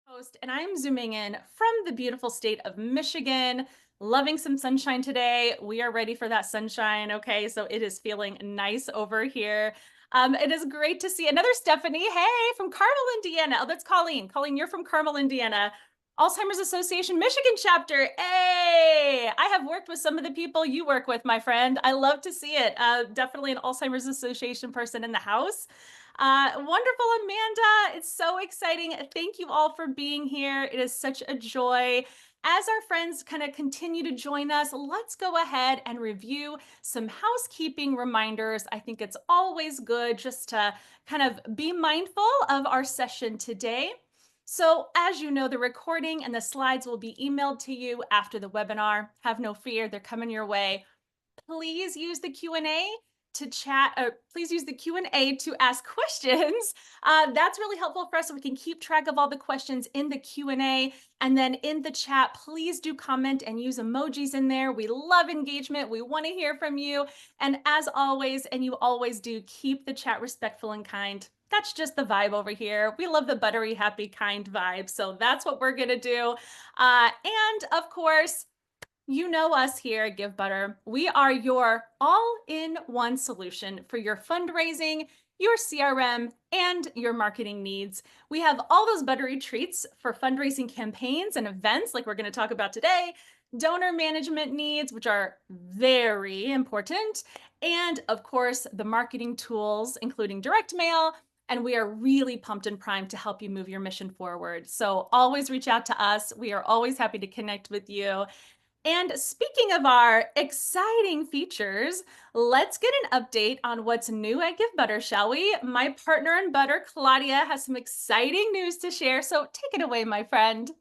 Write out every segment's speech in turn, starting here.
Host, and I'm zooming in from the beautiful state of Michigan. Loving some sunshine today. We are ready for that sunshine. Okay, so it is feeling nice over here. It is great to see another Stephanie. Hey, from Carmel, Indiana. Oh, that's Colleen. Colleen, you're from Carmel, Indiana. Alzheimer's Association Michigan chapter. Hey, I have worked with some of the people you work with, my friend. I love to see it. Definitely an Alzheimer's Association person in the house. Wonderful, Amanda. It's so exciting. Thank you all for being here. It is such a joy. As our friends kind of continue to join us, let's go ahead and review some housekeeping reminders. I think it's always good just to kind of be mindful of our session today. So as you know, the recording and the slides will be emailed to you after the webinar. Have no fear, they're coming your way. Please use the Q&A to chat, please use the Q&A to ask questions. That's really helpful for us so we can keep track of all the questions in the Q&A. And then in the chat, please do comment and use emojis in there. We love engagement. We want to hear from you. And as always, and you always do, keep the chat respectful and kind. That's just the vibe over here. We love the buttery, happy, kind vibe. So that's what we're going to do. And of course, you know us here at Givebutter. We are your all-in-one solution for your fundraising, your CRM, and your marketing needs. We have all those buttery treats for fundraising campaigns and events like we're going to talk about today, donor management needs, which are very important, and of course, the marketing tools, including direct mail, and we are really pumped and primed to help you move your mission forward. So always reach out to us. We are always happy to connect with you. And speaking of our exciting features, let's get an update on what's new at Givebutter, shall we? My partner in butter, Claudia, has some exciting news to share. So take it away, my friend.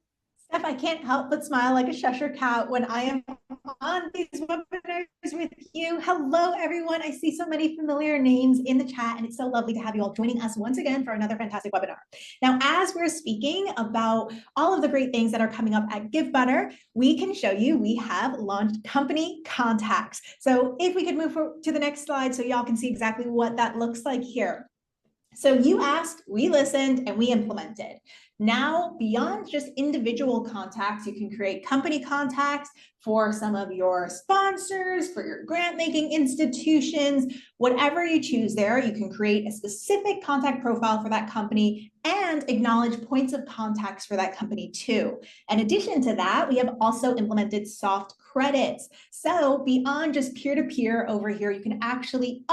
Steph, I can't help but smile like a Cheshire cat when I am on these webinars with you. Hello, everyone. I see so many familiar names in the chat, and it's so lovely to have you all joining us once again for another fantastic webinar. Now, as we're speaking about all of the great things that are coming up at Givebutter, we can show you we have launched company contacts. So if we could move to the next slide so y'all can see exactly what that looks like here. So you asked, we listened, and we implemented. Now, beyond just individual contacts, you can create company contacts for some of your sponsors, for your grant-making institutions, whatever you choose there. You can create a specific contact profile for that company and acknowledge points of contacts for that company too. In addition to that, we have also implemented soft credits. So beyond just peer-to-peer over here, you can actually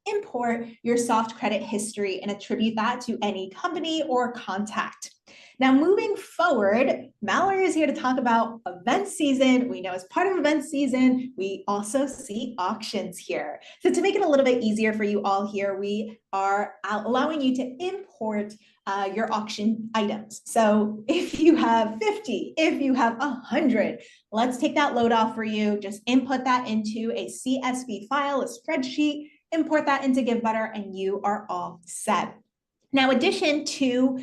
import your soft credit history and attribute that to any company or contact. Now, moving forward, Mallory is here to talk about event season. We know as part of event season, we also see auctions here. So to make it a little bit easier for you all here, we are allowing you to import your auction items. So if you have 50, if you have 100, let's take that load off for you. Just input that into a CSV file, a spreadsheet, import that into Givebutter, and you are all set. Now, in addition to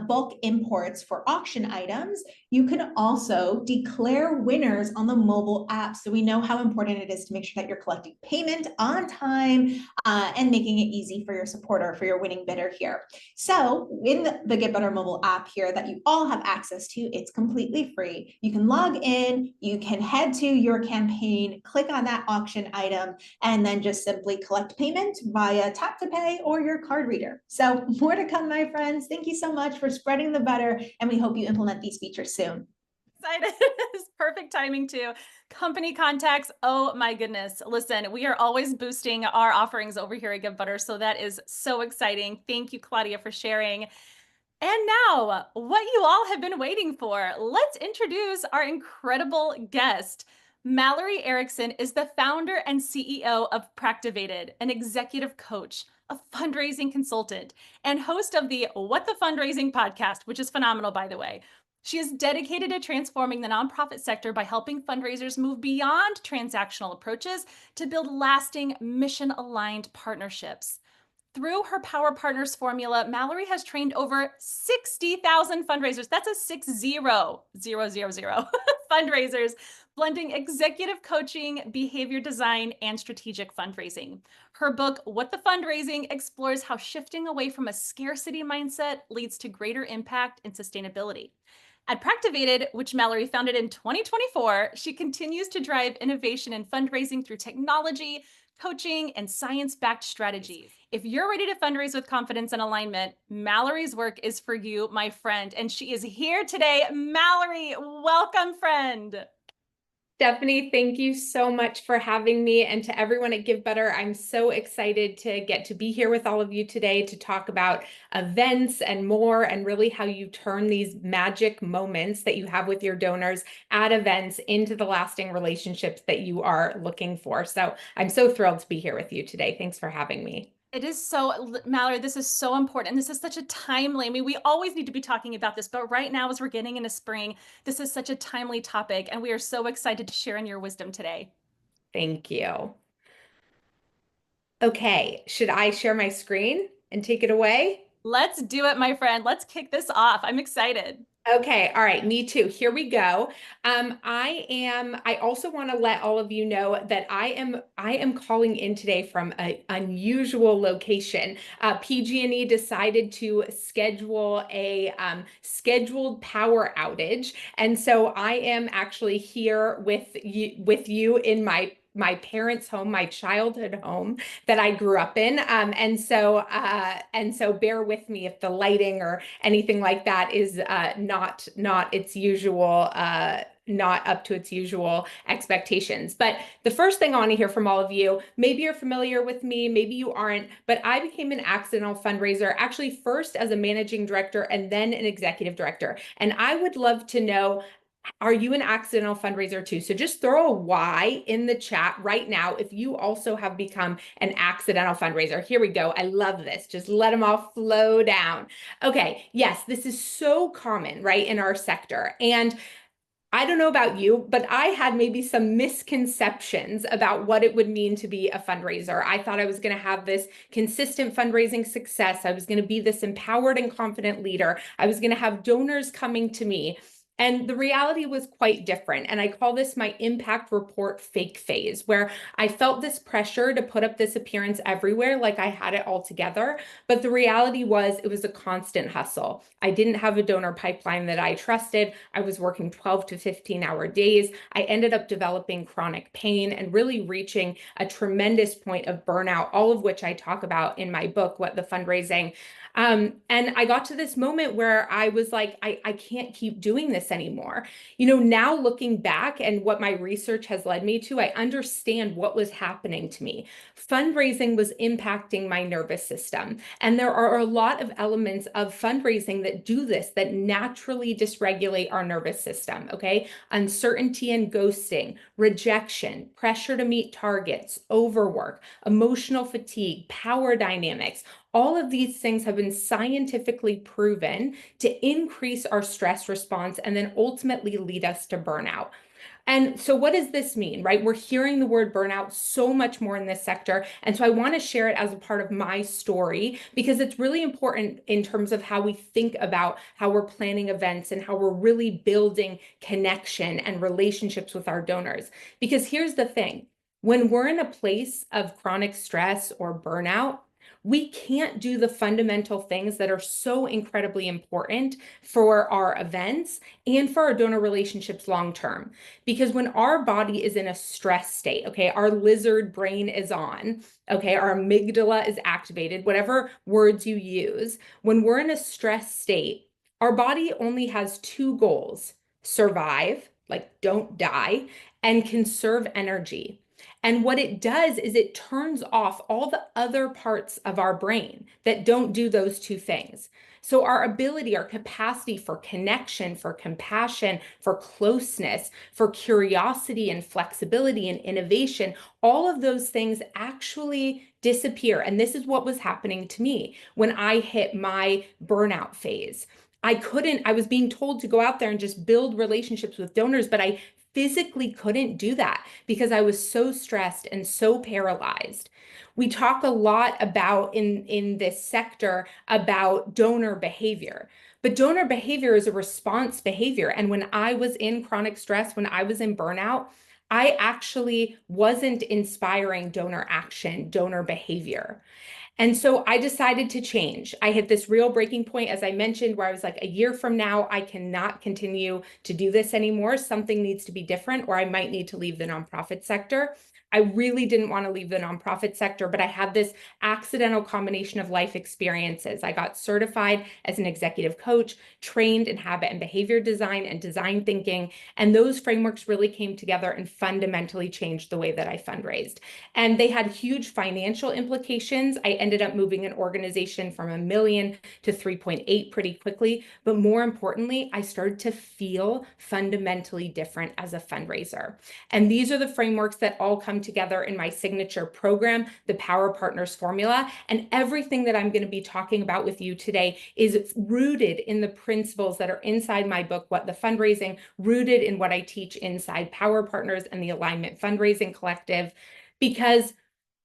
bulk imports for auction items, you can also declare winners on the mobile app. So we know how important it is to make sure that you're collecting payment on time and making it easy for your supporter, for your winning bidder here. So in the Givebutter mobile app here that you all have access to, it's completely free. You can log in, you can head to your campaign, click on that auction item, and then just simply collect payment via tap to pay or your card reader. So more to come, my friends. Thank you so much for spreading the butter, and we hope you implement these features soon. Excited. It's perfect timing too. Company contacts. Oh my goodness. Listen, we are always boosting our offerings over here at Givebutter. So that is so exciting. Thank you, Claudia, for sharing. And now, what you all have been waiting for, let's introduce our incredible guest. Mallory Erickson is the founder and CEO of Practivated, an executive coach, a fundraising consultant, and host of the What the Fundraising podcast, which is phenomenal, by the way. She is dedicated to transforming the nonprofit sector by helping fundraisers move beyond transactional approaches to build lasting, mission-aligned partnerships. Through her Power Partners formula, Mallory has trained over 60,000 fundraisers. That's a 60,000 fundraisers, blending executive coaching, behavior design, and strategic fundraising. Her book, What the Fundraising, explores how shifting away from a scarcity mindset leads to greater impact and sustainability. At Practivated, which Mallory founded in 2024, she continues to drive innovation in fundraising through technology, coaching, and science-backed strategies. If you're ready to fundraise with confidence and alignment, Mallory's work is for you, my friend, and she is here today. Mallory, welcome, friend. Stephanie, thank you so much for having me. And to everyone at Givebutter, I'm so excited to get to be here with all of you today to talk about events and more, and really how you turn these magic moments that you have with your donors at events into the lasting relationships that you are looking for. So I'm so thrilled to be here with you today. Thanks for having me. It is so, Mallory, this is so important. And this is such a timely, I mean, we always need to be talking about this, but right now, as we're getting into spring, this is such a timely topic. And we are so excited to share in your wisdom today. Thank you. Okay, should I share my screen and take it away? Let's do it, my friend. Let's kick this off. I'm excited. Okay, all right, me too. Here we go. I also want to let all of you know that I am calling in today from an unusual location. PG&E decided to schedule a scheduled power outage. And so I am actually here with you in my parents' home, my childhood home that I grew up in. And so bear with me if the lighting or anything like that is not its usual, not up to its usual expectations. But the first thing I want to hear from all of you, maybe you're familiar with me, maybe you aren't, but I became an accidental fundraiser, actually first as a managing director and then an executive director. And I would love to know, are you an accidental fundraiser too? So just throw a Y in the chat right now if you also have become an accidental fundraiser. Here we go. I love this. Just let them all flow down. Okay. Yes, this is so common, right, in our sector. And I don't know about you, but I had maybe some misconceptions about what it would mean to be a fundraiser. I thought I was going to have this consistent fundraising success. I was going to be this empowered and confident leader. I was going to have donors coming to me. And the reality was quite different. And I call this my impact report fake phase, where I felt this pressure to put up this appearance everywhere, like I had it all together. But the reality was it was a constant hustle. I didn't have a donor pipeline that I trusted. I was working 12 to 15-hour days. I ended up developing chronic pain and really reaching a tremendous point of burnout, all of which I talk about in my book, What the Fundraising. And I got to this moment where I was like, I can't keep doing this anymore. You know, now looking back and what my research has led me to, I understand what was happening to me. Fundraising was impacting my nervous system. And there are a lot of elements of fundraising that do this, that naturally dysregulate our nervous system, okay? Uncertainty and ghosting, rejection, pressure to meet targets, overwork, emotional fatigue, power dynamics. All of these things have been scientifically proven to increase our stress response and then ultimately lead us to burnout. And so what does this mean, right? We're hearing the word burnout so much more in this sector. And so I want to share it as a part of my story because it's really important in terms of how we think about how we're planning events and how we're really building connection and relationships with our donors. Because here's the thing, when we're in a place of chronic stress or burnout, we can't do the fundamental things that are so incredibly important for our events and for our donor relationships long term. Because when our body is in a stress state, okay, our lizard brain is on, okay, our amygdala is activated, whatever words you use. When we're in a stress state, our body only has two goals: survive, like don't die, and conserve energy. And what it does is it turns off all the other parts of our brain that don't do those two things. So our ability, our capacity for connection, for compassion, for closeness, for curiosity and flexibility and innovation, all of those things actually disappear. And this is what was happening to me when I hit my burnout phase. I was being told to go out there and just build relationships with donors, but I physically couldn't do that because I was so stressed and so paralyzed. We talk a lot about in this sector about donor behavior. But donor behavior is a response behavior. And when I was in chronic stress, when I was in burnout, I actually wasn't inspiring donor action, donor behavior. And so I decided to change. I hit this real breaking point, as I mentioned, where I was like, a year from now, I cannot continue to do this anymore. Something needs to be different, or I might need to leave the nonprofit sector. I really didn't want to leave the nonprofit sector, but I had this accidental combination of life experiences. I got certified as an executive coach, trained in habit and behavior design and design thinking, and those frameworks really came together and fundamentally changed the way that I fundraised. And they had huge financial implications. I ended up moving an organization from $1 million to 3.8 pretty quickly. But more importantly, I started to feel fundamentally different as a fundraiser. And these are the frameworks that all come together in my signature program, the Power Partners Formula. And everything that I'm going to be talking about with you today is rooted in the principles that are inside my book, What the Fundraising, rooted in what I teach inside Power Partners and the Alignment Fundraising Collective. Because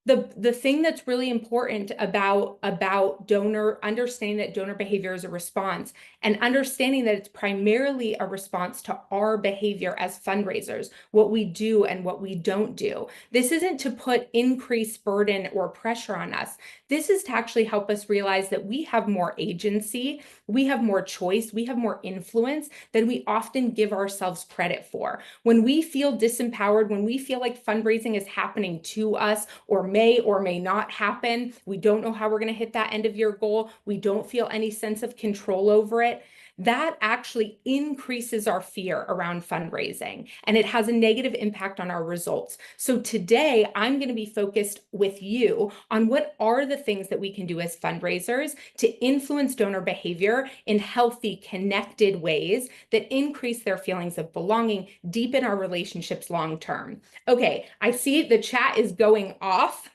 the thing that's really important about donor, understanding that donor behavior is a response and understanding that it's primarily a response to our behavior as fundraisers, what we do and what we don't do. This isn't to put increased burden or pressure on us. This is to actually help us realize that we have more agency, we have more choice, we have more influence than we often give ourselves credit for. When we feel disempowered, when we feel like fundraising is happening to us or may not happen, we don't know how we're going to hit that end of year goal, we don't feel any sense of control over it, that actually increases our fear around fundraising, and it has a negative impact on our results. So today I'm going to be focused with you on what are the things that we can do as fundraisers to influence donor behavior in healthy, connected ways that increase their feelings of belonging, deepen our relationships long term. Okay, I see the chat is going off.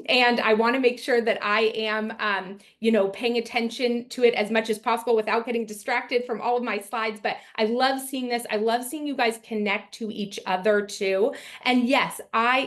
And I want to make sure that I am, paying attention to it as much as possible without getting distracted from all of my slides. But I love seeing this. I love seeing you guys connect to each other too. And yes,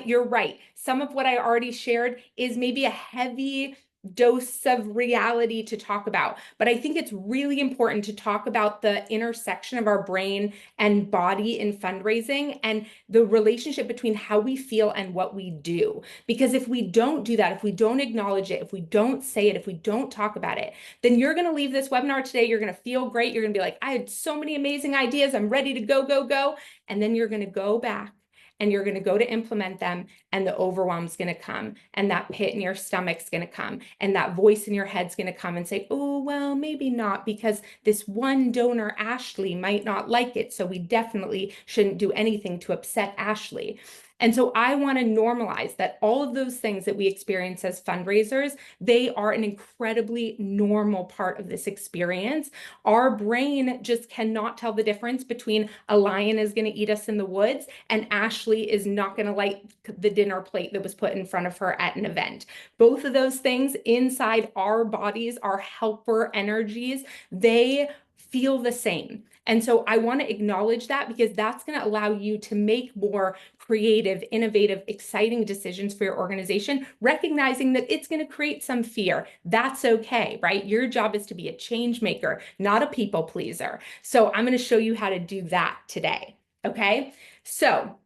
you're right. Some of what I already shared is maybe a heavy dose of reality to talk about, but I think it's really important to talk about the intersection of our brain and body in fundraising and the relationship between how we feel and what we do. Because if we don't do that, if we don't acknowledge it, if we don't say it, if we don't talk about it, then you're going to leave this webinar today, you're going to feel great, you're going to be like, I had so many amazing ideas, I'm ready to go, go, go. And then you're going to go back and you're going to go to implement them, and the overwhelm's going to come, and that pit in your stomach's going to come, and that voice in your head's going to come and say, oh, well, maybe not, because this one donor, Ashley, might not like it, so we definitely shouldn't do anything to upset Ashley. And so I want to normalize that all of those things that we experience as fundraisers, they are an incredibly normal part of this experience. Our brain just cannot tell the difference between a lion is going to eat us in the woods and Ashley is not going to like the dinner plate that was put in front of her at an event. Both of those things inside our bodies, our helper energies, they feel the same. And so I want to acknowledge that, because that's going to allow you to make more creative, innovative, exciting decisions for your organization, recognizing that it's going to create some fear. That's okay, right? Your job is to be a change maker, not a people pleaser. So I'm going to show you how to do that today. Okay. So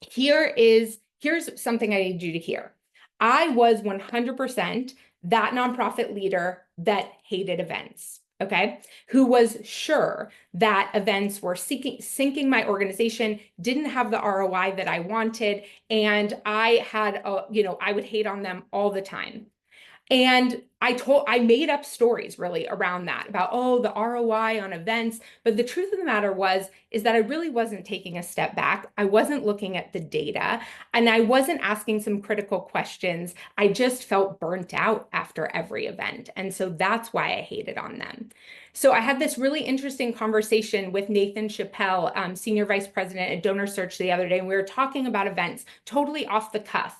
here's something I need you to hear. I was 100% that nonprofit leader that hated events. Okay, who was sure that events were sinking my organization, didn't have the ROI that I wanted, and I had, I would hate on them all the time. And I made up stories really around that about, oh, the ROI on events. But the truth of the matter is that I really wasn't taking a step back. I wasn't looking at the data, and I wasn't asking some critical questions. I just felt burnt out after every event. And so that's why I hated on them. So I had this really interesting conversation with Nathan Chappelle, Senior Vice President at Donor Search, the other day, and we were talking about events totally off the cuff.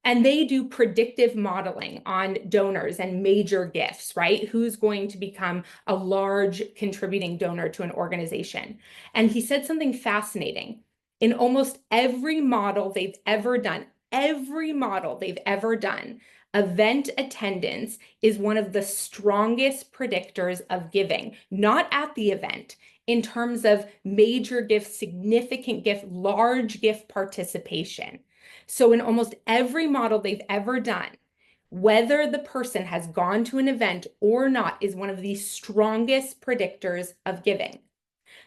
And they do predictive modeling on donors and major gifts, right? Who's going to become a large contributing donor to an organization. And he said something fascinating. In almost every model they've ever done, event attendance is one of the strongest predictors of giving, not at the event, in terms of major gift, significant gift, large gift participation. So in almost every model they've ever done, whether the person has gone to an event or not is one of the strongest predictors of giving.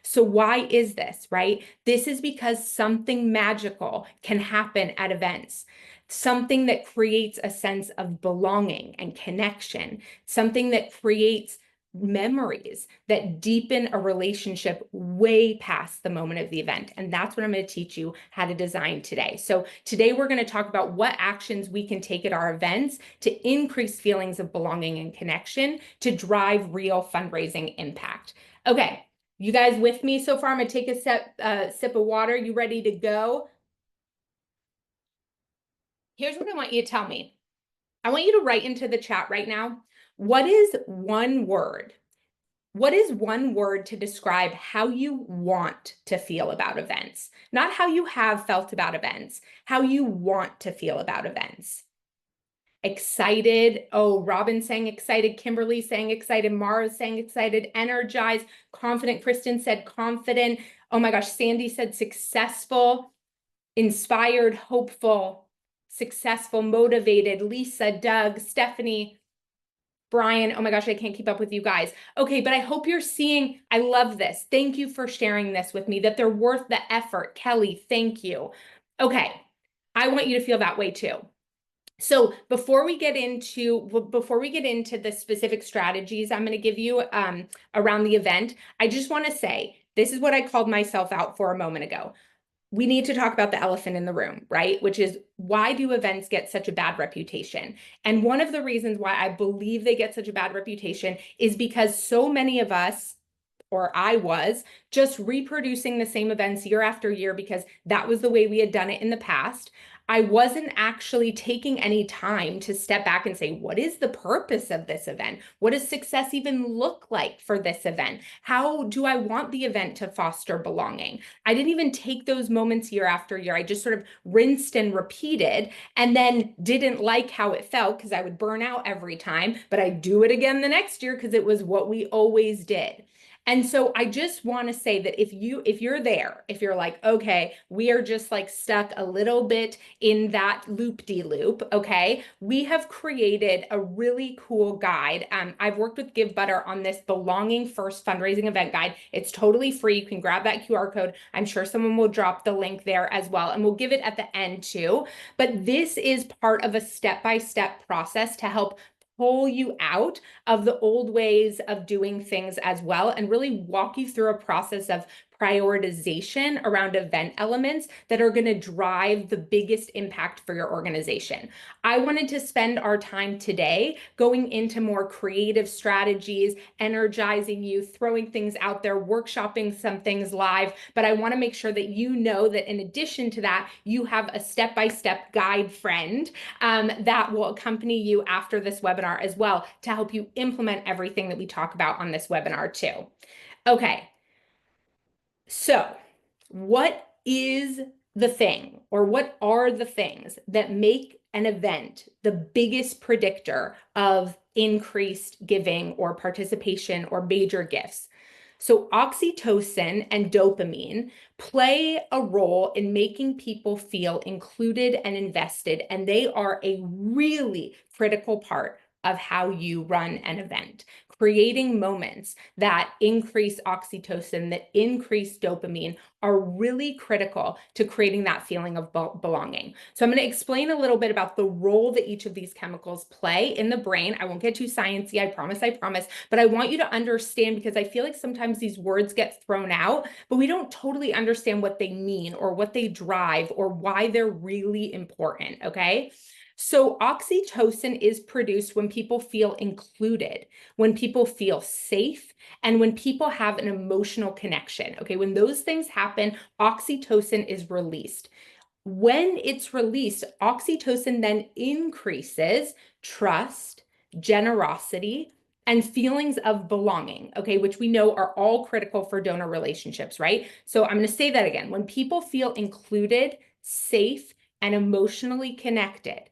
So why is this, right? This is because something magical can happen at events, something that creates a sense of belonging and connection, something that creates memories that deepen a relationship way past the moment of the event. And that's what I'm going to teach you how to design today. So today we're going to talk about what actions we can take at our events to increase feelings of belonging and connection to drive real fundraising impact. Okay. You guys with me so far? I'm gonna take a sip of water. You ready to go? Here's what I want you to tell me. I want you to write into the chat right now. What is one word? What is one word to describe how you want to feel about events? Not how you have felt about events, how you want to feel about events. Excited. Oh, Robin saying excited. Kimberly saying excited. Mara saying excited. Energized. Confident. Kristen said confident. Oh my gosh. Sandy said successful. Inspired. Hopeful. Successful. Motivated. Lisa. Doug. Stephanie. Brian. Oh my gosh. I can't keep up with you guys. Okay. But I hope you're seeing, I love this. Thank you for sharing this with me, that they're worth the effort. Kelly, thank you. Okay. I want you to feel that way too. So before we get into the specific strategies I'm going to give you around the event, I just want to say, this is what I called myself out for a moment ago. We need to talk about the elephant in the room, right? Which is, why do events get such a bad reputation? And one of the reasons why I believe they get such a bad reputation is because so many of us, or I was, just reproducing the same events year after year because that was the way we had done it in the past. I wasn't actually taking any time to step back and say, what is the purpose of this event? What does success even look like for this event? How do I want the event to foster belonging? I didn't even take those moments year after year. I just sort of rinsed and repeated, and then didn't like how it felt because I would burn out every time, but I do it again the next year because it was what we always did. And so I just want to say that if you're there, if you're like, okay, we are just like stuck a little bit in that loop-de-loop, okay, we have created a really cool guide. I've worked with Givebutter on this Belonging First Fundraising Event Guide. It's totally free. You can grab that QR code. I'm sure someone will drop the link there as well, and we'll give it at the end too. But this is part of a step-by-step process to help pull you out of the old ways of doing things as well, and really walk you through a process of prioritization around event elements that are going to drive the biggest impact for your organization. I wanted to spend our time today going into more creative strategies, energizing you, throwing things out there, workshopping some things live, but I want to make sure that you know that in addition to that, you have a step-by-step guide friend that will accompany you after this webinar as well to help you implement everything that we talk about on this webinar too. Okay. So what is the thing, or what are the things that make an event the biggest predictor of increased giving or participation or major gifts? So oxytocin and dopamine play a role in making people feel included and invested, and they are a really critical part of how you run an event. Creating moments that increase oxytocin, that increase dopamine, are really critical to creating that feeling of belonging. So I'm going to explain a little bit about the role that each of these chemicals play in the brain. I won't get too sciencey, I promise, but I want you to understand, because I feel like sometimes these words get thrown out, but we don't totally understand what they mean or what they drive or why they're really important, okay? So oxytocin is produced when people feel included, when people feel safe, and when people have an emotional connection. Okay, when those things happen, oxytocin is released. When it's released, oxytocin then increases trust, generosity, and feelings of belonging, okay, which we know are all critical for donor relationships, right? So I'm going to say that again. When people feel included, safe, and emotionally connected,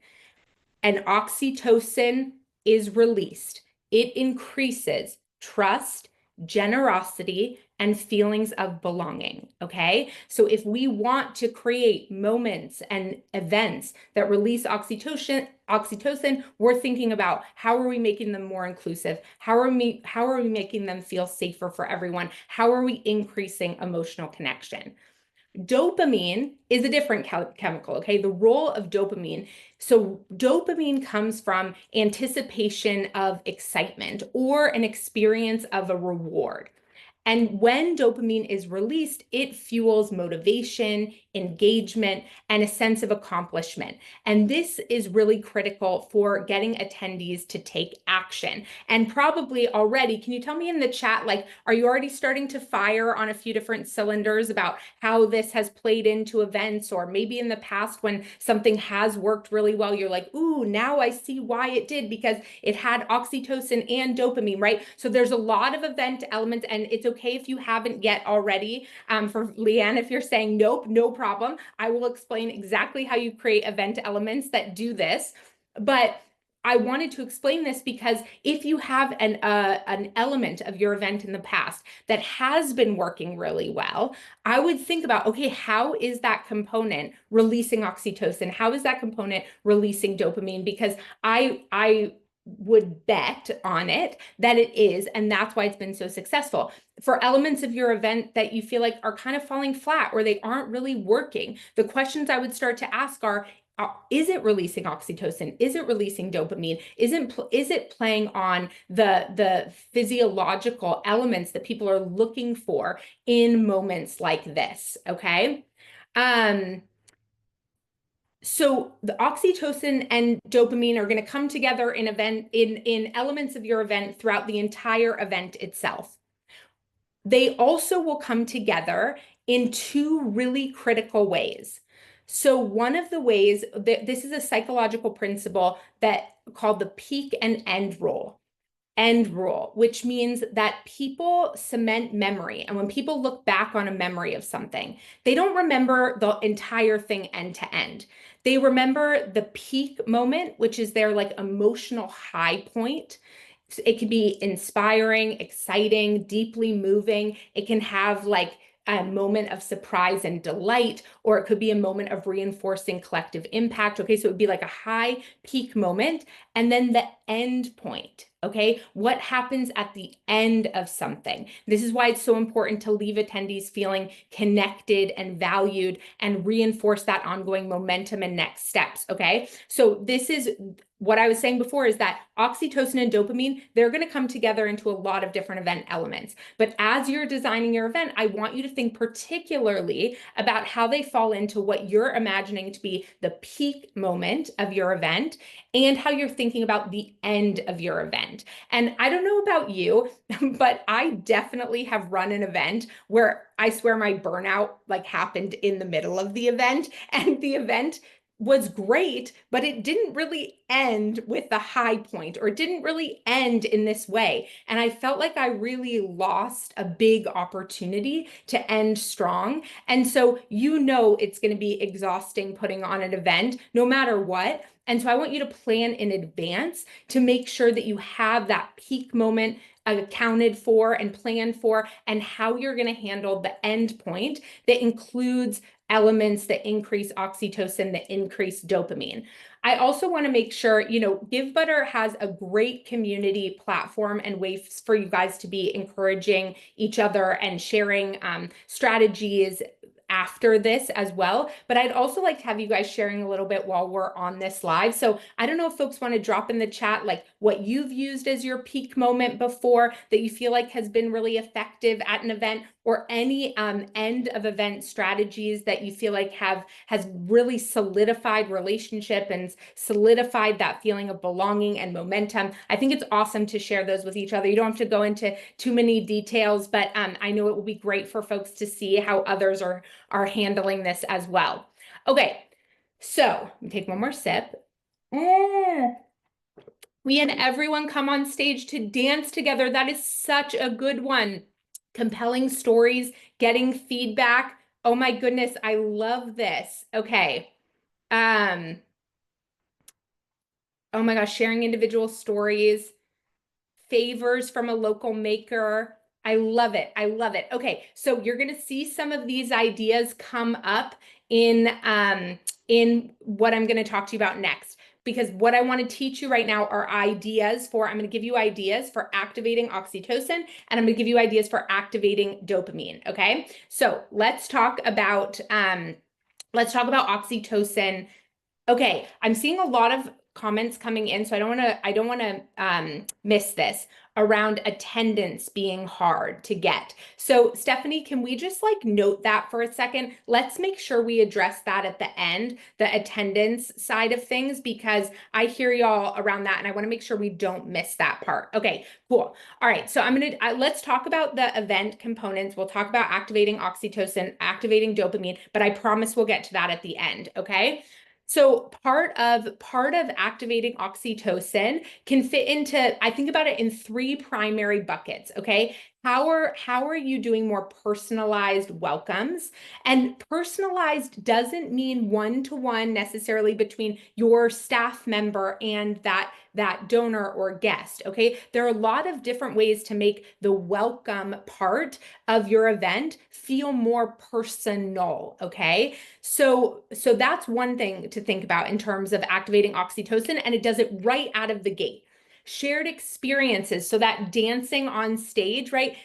and oxytocin is released, it increases trust, generosity, and feelings of belonging, okay? So if we want to create moments and events that release oxytocin, we're thinking about how are we making them more inclusive? How are we making them feel safer for everyone? How are we increasing emotional connection? Dopamine is a different chemical, okay? The role of dopamine. So dopamine comes from anticipation of excitement or an experience of a reward. And when dopamine is released, it fuels motivation, engagement, and a sense of accomplishment. And this is really critical for getting attendees to take action. And probably already, can you tell me in the chat, like, are you already starting to fire on a few different cylinders about how this has played into events? Or maybe in the past when something has worked really well, you're like, ooh, now I see why it did, because it had oxytocin and dopamine, right? So there's a lot of event elements, and it's okay if you haven't yet already. For Leanne, if you're saying nope, no problem. I will explain exactly how you create event elements that do this. But I wanted to explain this because if you have an element of your event in the past that has been working really well, I would think about, okay, how is that component releasing oxytocin? How is that component releasing dopamine? Because I would bet on it that it is, and that's why it's been so successful. For elements of your event that you feel like are kind of falling flat or they aren't really working, the questions I would start to ask are, is it releasing oxytocin? Is it releasing dopamine? Is it playing on the physiological elements that people are looking for in moments like this? Okay. So the oxytocin and dopamine are going to come together in elements of your event throughout the entire event itself. They also will come together in two really critical ways. So one of the ways that this is a psychological principle that called the peak and end rule. End rule, which means that people cement memory. And when people look back on a memory of something, they don't remember the entire thing end to end. They remember the peak moment, which is their like emotional high point. It can be inspiring, exciting, deeply moving. It can have like a moment of surprise and delight, or it could be a moment of reinforcing collective impact. Okay, so it would be like a high peak moment, and then the end point. Okay, what happens at the end of something? This is why it's so important to leave attendees feeling connected and valued and reinforce that ongoing momentum and next steps. Okay, so this is what I was saying before, is that oxytocin and dopamine, they're going to come together into a lot of different event elements. But as you're designing your event, I want you to think particularly about how they fall into what you're imagining to be the peak moment of your event and how you're thinking about the end of your event. And I don't know about you, but I definitely have run an event where I swear my burnout like happened in the middle of the event, and the event was great, but it didn't really end with the high point, or it didn't really end in this way. And I felt like I really lost a big opportunity to end strong. And so, you know, it's going to be exhausting putting on an event no matter what. And so I want you to plan in advance to make sure that you have that peak moment accounted for and planned for, and how you're going to handle the end point that includes elements that increase oxytocin, that increase dopamine. I also want to make sure, you know, Givebutter has a great community platform and ways for you guys to be encouraging each other and sharing strategies after this as well. But I'd also like to have you guys sharing a little bit while we're on this live. So I don't know if folks want to drop in the chat like what you've used as your peak moment before that you feel like has been really effective at an event, or any end of event strategies that you feel like has really solidified relationship and solidified that feeling of belonging and momentum. I think it's awesome to share those with each other. You don't have to go into too many details, but I know it will be great for folks to see how others are handling this as well. Okay, So let me take one more sip. Mm. We had everyone come on stage to dance together. That is such a good one. Compelling stories, getting feedback. Oh my goodness, I love this. Okay. Um, oh my gosh, sharing individual stories, favors from a local maker. I love it. I love it. Okay, so you're going to see some of these ideas come up in what I'm going to talk to you about next. Because what I want to teach you right now are ideas for, I'm going to give you ideas for activating oxytocin, and I'm going to give you ideas for activating dopamine. Okay, so let's talk about oxytocin. Okay, I'm seeing a lot of comments coming in, so I don't want to miss this around attendance being hard to get. So Stephanie, can we just like note that for a second? Let's make sure we address that at the end, the attendance side of things, because I hear y'all around that and I want to make sure we don't miss that part. Okay, cool. All right, so let's talk about the event components. We'll talk about activating oxytocin, activating dopamine, but I promise we'll get to that at the end, okay? So part of activating oxytocin can fit into, I think about it in three primary buckets, okay? How are you doing more personalized welcomes? And personalized doesn't mean one-to-one necessarily between your staff member and that donor or guest, okay? There are a lot of different ways to make the welcome part of your event feel more personal, okay? So that's one thing to think about in terms of activating oxytocin, and it does it right out of the gate. Shared experiences, so that dancing on stage, right?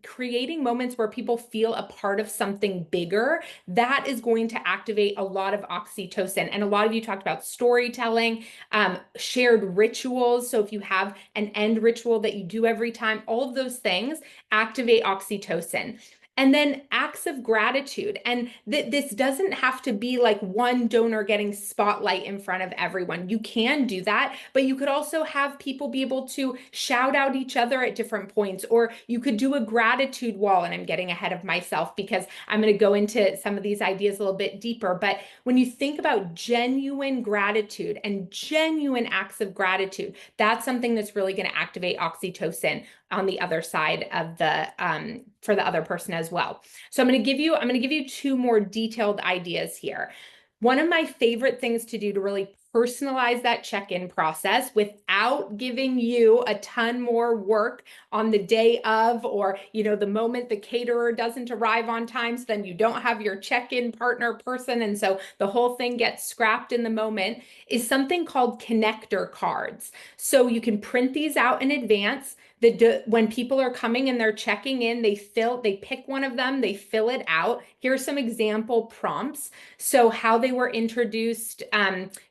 Creating moments where people feel a part of something bigger, that is going to activate a lot of oxytocin. And a lot of you talked about storytelling, shared rituals. So if you have an end ritual that you do every time, all of those things activate oxytocin. And then acts of gratitude. And this doesn't have to be like one donor getting spotlight in front of everyone. You can do that, but you could also have people be able to shout out each other at different points, or you could do a gratitude wall. And I'm getting ahead of myself because I'm going to go into some of these ideas a little bit deeper. But when you think about genuine gratitude and genuine acts of gratitude, that's something that's really going to activate oxytocin on the other side of the for the other person as well. So I'm going to give you two more detailed ideas here. One of my favorite things to do to really personalize that check-in process without giving you a ton more work on the day of, or the moment the caterer doesn't arrive on time, so then you don't have your check-in partner person, and so the whole thing gets scrapped in the moment, is something called connector cards. So you can print these out in advance. When people are coming and they're checking in, they pick one of them, they fill it out. Here's some example prompts. So how they were introduced,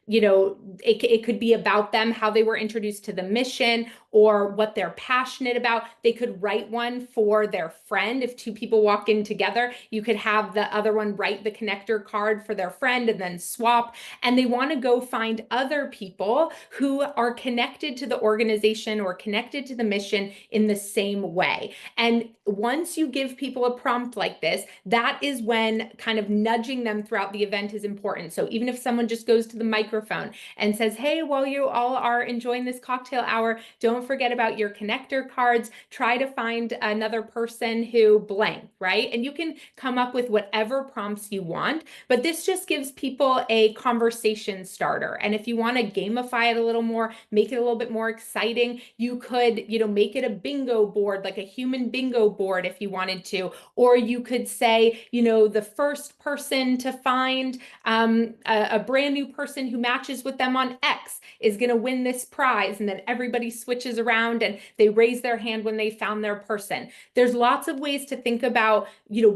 it could be about them, how they were introduced to the mission, or what they're passionate about. They could write one for their friend. If two people walk in together, you could have the other one write the connector card for their friend and then swap. And they want to go find other people who are connected to the organization or connected to the mission in the same way. And once you give people a prompt like this, that is when kind of nudging them throughout the event is important. So even if someone just goes to the microphone and says, hey, while you all are enjoying this cocktail hour, don't forget about your connector cards. Try to find another person who blank, right? And you can come up with whatever prompts you want, but this just gives people a conversation starter. And if you want to gamify it a little more, make it a little bit more exciting, you could, make it a bingo board, like a human bingo board if you wanted to, or you could say, the first person to find a brand new person who matches with them on X is going to win this prize. And then everybody switches around and they raise their hand when they found their person. There's lots of ways to think about,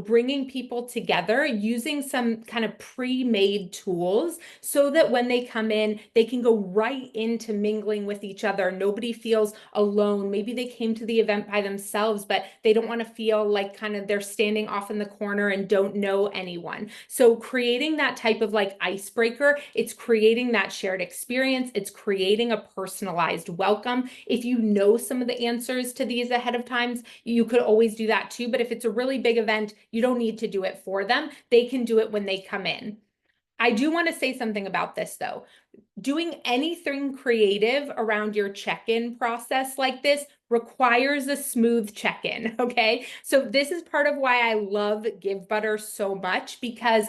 bringing people together using some kind of pre-made tools so that when they come in, they can go right into mingling with each other. Nobody feels alone. Maybe they came to the event by themselves, but they don't want to feel like kind of they're standing off in the corner and don't know anyone. So creating that type of like icebreaker, it's creating that shared experience. It's creating a personalized welcome. If you know some of the answers to these ahead of time, you could always do that too. But if it's a really big event, you don't need to do it for them. They can do it when they come in. I do want to say something about this though. Doing anything creative around your check-in process like this requires a smooth check-in, okay? So this is part of why I love Givebutter so much, because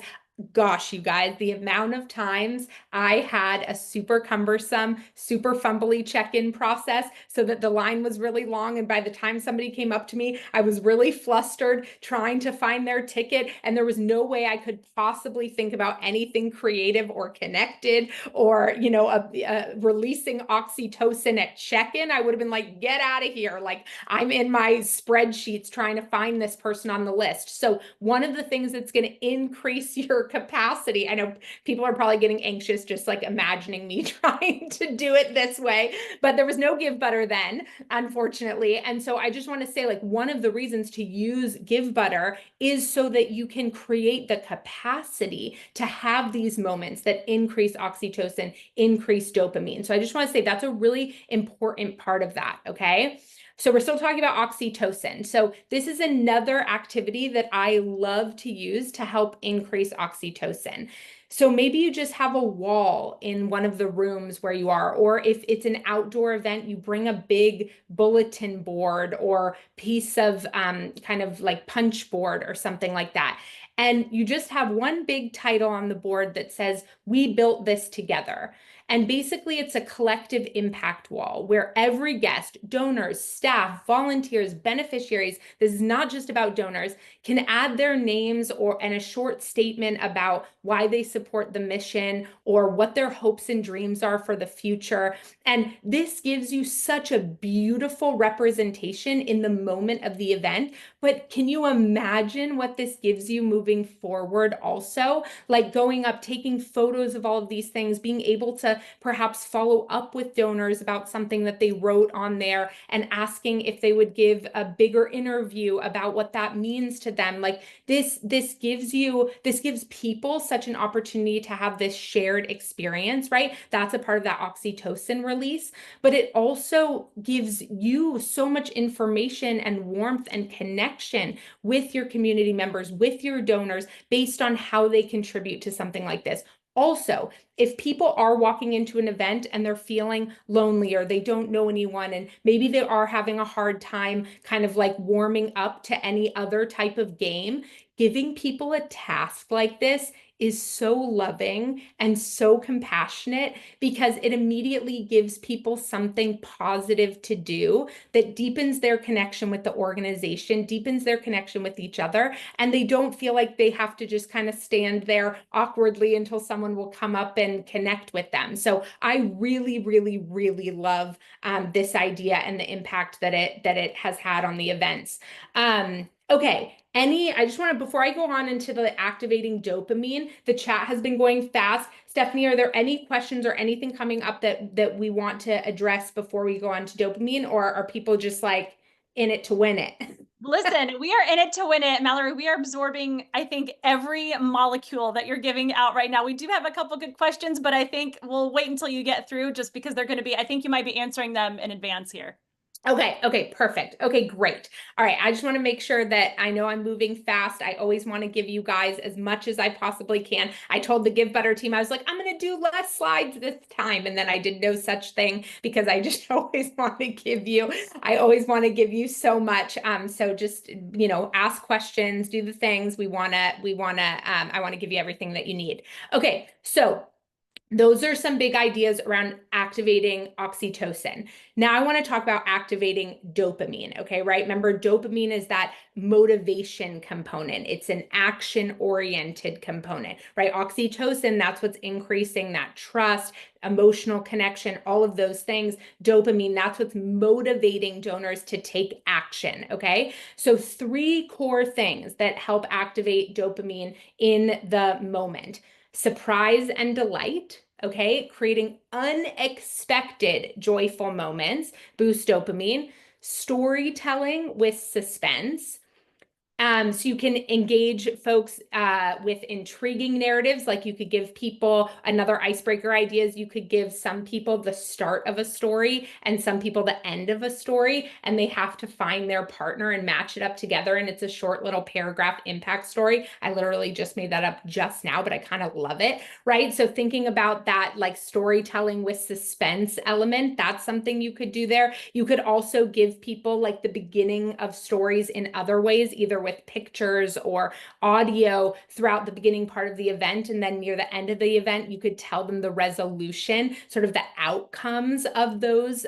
gosh, you guys, the amount of times I had a super cumbersome, super fumbly check-in process so that the line was really long. And by the time somebody came up to me, I was really flustered trying to find their ticket. And there was no way I could possibly think about anything creative or connected or, you know, releasing oxytocin at check-in. I would have been like, get out of here. Like, I'm in my spreadsheets trying to find this person on the list. So one of the things that's going to increase your capacity, I know people are probably getting anxious just like imagining me trying to do it this way, but there was no Givebutter then, unfortunately. And so I just want to say, like, one of the reasons to use Givebutter is so that you can create the capacity to have these moments that increase oxytocin, increase dopamine. So I just want to say that's a really important part of that, okay? So we're still talking about oxytocin. So this is another activity that I love to use to help increase oxytocin. So maybe you just have a wall in one of the rooms where you are, or if it's an outdoor event, you bring a big bulletin board or piece of kind of like punch board or something like that. And you just have one big title on the board that says, "We built this together." And basically, it's a collective impact wall where every guest, donors, staff, volunteers, beneficiaries, this is not just about donors, can add their names and a short statement about why they support the mission or what their hopes and dreams are for the future. And this gives you such a beautiful representation in the moment of the event. But can you imagine what this gives you moving forward also? Like going up, taking photos of all of these things, being able to perhaps follow up with donors about something that they wrote on there and asking if they would give a bigger interview about what that means to them. Like this gives people such an opportunity to have this shared experience, right? That's a part of that oxytocin release, but it also gives you so much information and warmth and connection with your community members, with your donors, based on how they contribute to something like this. Also, if people are walking into an event and they're feeling lonely or they don't know anyone, and maybe they are having a hard time kind of like warming up to any other type of game, giving people a task like this is so loving and so compassionate because it immediately gives people something positive to do that deepens their connection with the organization, deepens their connection with each other, and they don't feel like they have to just kind of stand there awkwardly until someone will come up and connect with them. So I really, really, really love this idea and the impact that it has had on the events. Okay. I just want to, before I go on into the activating dopamine, the chat has been going fast. Stephanie, are there any questions or anything coming up that we want to address before we go on to dopamine, or are people just like in it to win it? Listen, we are in it to win it, Mallory. We are absorbing, I think, every molecule that you're giving out right now. We do have a couple good questions, but I think we'll wait until you get through just because they're going to be, I think you might be answering them in advance here. Okay, perfect. Okay, great. All right, I just want to make sure that I know I'm moving fast. I always want to give you guys as much as I possibly can. I told the Givebutter team, I was like, I'm going to do less slides this time. And then I did no such thing because I just always want to give you, so much. So just, ask questions, do the things I want to give you everything that you need. Okay, so those are some big ideas around activating oxytocin. Now I want to talk about activating dopamine, okay, right? Remember, dopamine is that motivation component. It's an action-oriented component, right? Oxytocin, that's what's increasing that trust, emotional connection, all of those things. Dopamine, that's what's motivating donors to take action, okay? So 3 core things that help activate dopamine in the moment. Surprise and delight, okay? Creating unexpected joyful moments, boost dopamine. Storytelling with suspense. So you can engage folks with intriguing narratives, like you could give people another icebreaker ideas. You could give some people the start of a story and some people the end of a story, and they have to find their partner and match it up together. And it's a short little paragraph impact story. I literally just made that up just now, but I kind of love it, right? So thinking about that, like storytelling with suspense element, that's something you could do there. You could also give people like the beginning of stories in other ways, either with pictures or audio throughout the beginning part of the event. And then near the end of the event, you could tell them the resolution, sort of the outcomes of those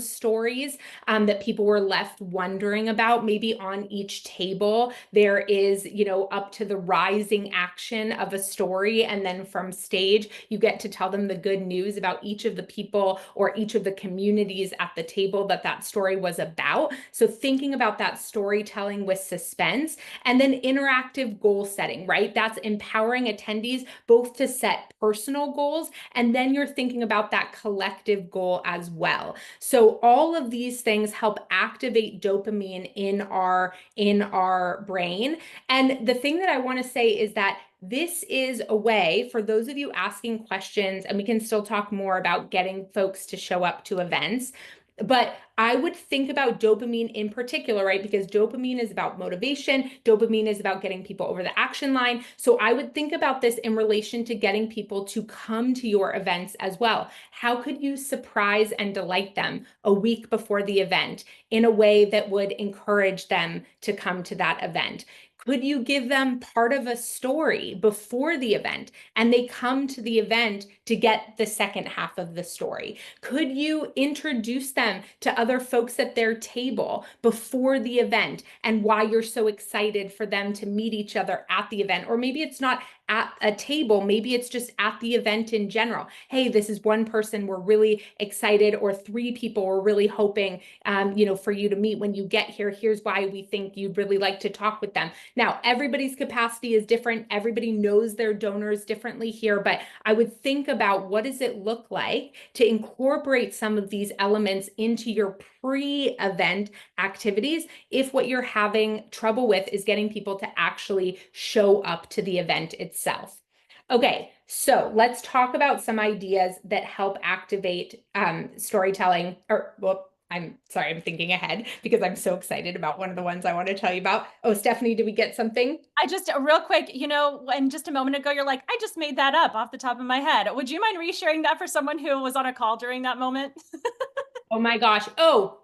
stories that people were left wondering about. Maybe on each table, there is, up to the rising action of a story. And then from stage, you get to tell them the good news about each of the people or each of the communities at the table that story was about. So thinking about that storytelling with suspense, and then interactive goal setting, right? That's empowering attendees both to set personal goals, and then you're thinking about that collective goal as well. So all of these things help activate dopamine in our brain. And the thing that I want to say is that this is a way for those of you asking questions, and we can still talk more about getting folks to show up to events. But I would think about dopamine in particular, right? Because dopamine is about motivation. Dopamine is about getting people over the action line. So I would think about this in relation to getting people to come to your events as well. How could you surprise and delight them a week before the event in a way that would encourage them to come to that event? Could you give them part of a story before the event and they come to the event to get the second half of the story? Could you introduce them to other folks at their table before the event and why you're so excited for them to meet each other at the event? Or maybe it's not at a table, maybe it's just at the event in general. Hey, this is one person we're really excited, or 3 people we're really hoping for you to meet when you get here. Here's why we think you'd really like to talk with them. Now, everybody's capacity is different. Everybody knows their donors differently here, but I would think about what does it look like to incorporate some of these elements into your pre-event activities if what you're having trouble with is getting people to actually show up to the event itself. Okay, so let's talk about some ideas that help activate storytelling, or well, I'm sorry, I'm thinking ahead because I'm so excited about one of the ones I want to tell you about. Oh, Stephanie, did we get something? I just real quick, when just a moment ago, you're like, I just made that up off the top of my head. Would you mind resharing that for someone who was on a call during that moment? Oh my gosh. Oh,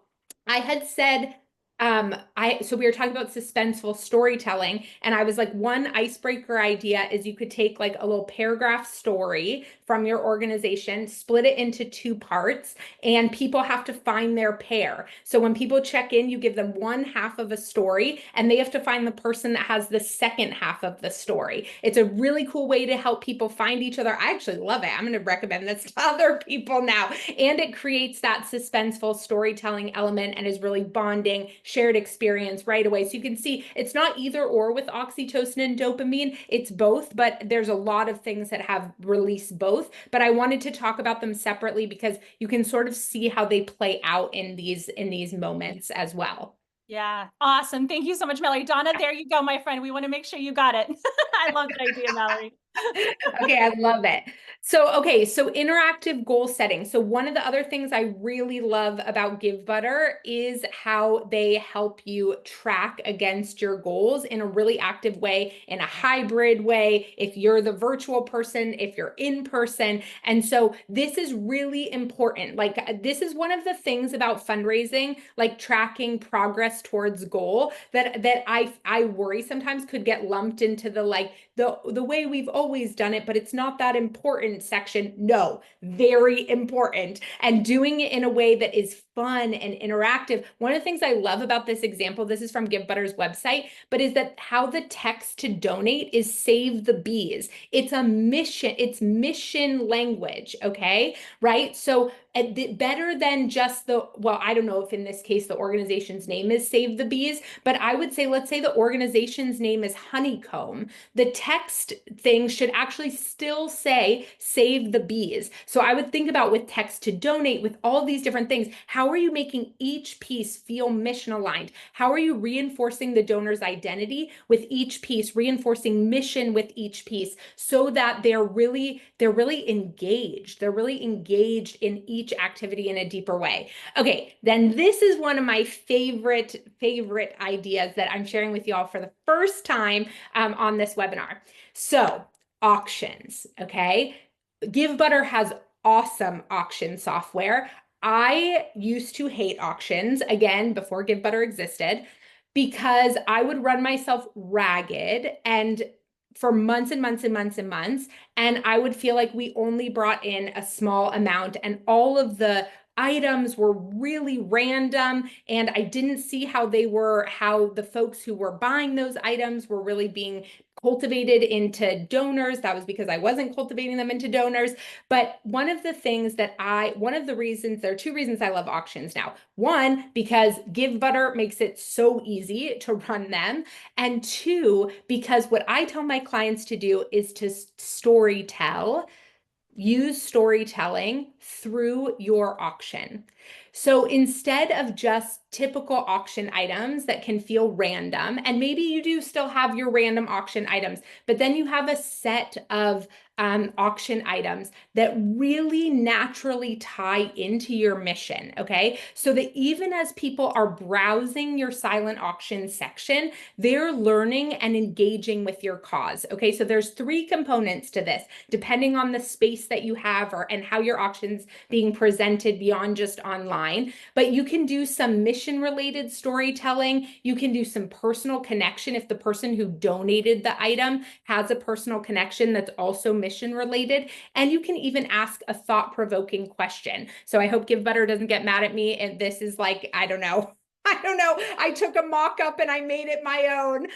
I had said, so we were talking about suspenseful storytelling, and I was like, one icebreaker idea is you could take like a little paragraph story from your organization, split it into 2 parts, and people have to find their pair. So when people check in, you give them one half of a story, and they have to find the person that has the second half of the story. It's a really cool way to help people find each other. I actually love it. I'm going to recommend this to other people now. And it creates that suspenseful storytelling element and is really bonding, shared experience right away. So you can see it's not either or with oxytocin and dopamine, it's both, but there's a lot of things that have released both. But I wanted to talk about them separately because you can sort of see how they play out in these moments as well. Yeah, awesome. Thank you so much, Mallory. Donna, there you go, my friend. We want to make sure you got it. I love that idea, Mallory. Okay, I love it. So interactive goal setting. So one of the other things I really love about Givebutter is how they help you track against your goals in a really active way, in a hybrid way, if you're the virtual person, if you're in person. And so this is really important. Like, this is one of the things about fundraising, like tracking progress towards goal, that I worry sometimes could get lumped into the way we've always done it, but it's not that important section. No, very important. And doing it in a way that is fun and interactive. One of the things I love about this example, this is from Givebutter's website, but is that how the text to donate is save the bees. It's a mission, it's mission language, okay? Right? So better than just well, I don't know if in this case the organization's name is Save the Bees, but I would say, let's say the organization's name is Honeycomb. The text thing should actually still say Save the Bees. So I would think about with text to donate, with all these different things, how How are you making each piece feel mission aligned? How are you reinforcing the donor's identity with each piece, reinforcing mission with each piece so that they're really engaged. They're really engaged in each activity in a deeper way. Okay, then this is one of my favorite ideas that I'm sharing with you all for the first time on this webinar. So auctions, okay? Givebutter has awesome auction software. I used to hate auctions, again, before Givebutter existed, because I would run myself ragged and for months and months and months and months, and I would feel like we only brought in a small amount and all of the items were really random, and I didn't see how the folks who were buying those items were really being cultivated into donors. That was because I wasn't cultivating them into donors. But one of the reasons, there are two reasons I love auctions now. One, because Givebutter makes it so easy to run them. And two, because what I tell my clients to do is to story tell. Use storytelling through your auction. So instead of just typical auction items that can feel random, and maybe you do still have your random auction items, but then you have a set of auction items that really naturally tie into your mission, okay? So that even as people are browsing your silent auction section, they're learning and engaging with your cause, okay? So there's three components to this, depending on the space that you have and how your auction's being presented beyond just online. But you can do some mission-related storytelling. You can do some personal connection if the person who donated the item has a personal connection that's also mission related. And you can even ask a thought-provoking question. So I hope Givebutter doesn't get mad at me. And this is like, I don't know. I took a mock-up and I made it my own.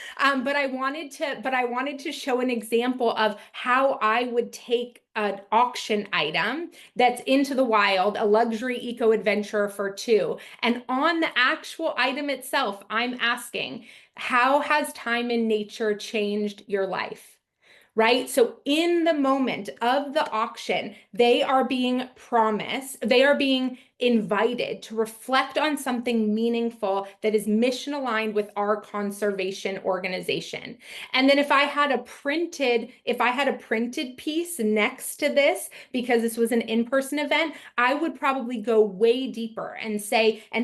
But I wanted to show an example of how I would take an auction item that's into the wild, a luxury eco adventure for two. And on the actual item itself, I'm asking, how has time in nature changed your life? Right? So in the moment of the auction, they are being invited to reflect on something meaningful that is mission aligned with our conservation organization. And then if I had a printed piece next to this, because this was an in-person event, I would probably go way deeper and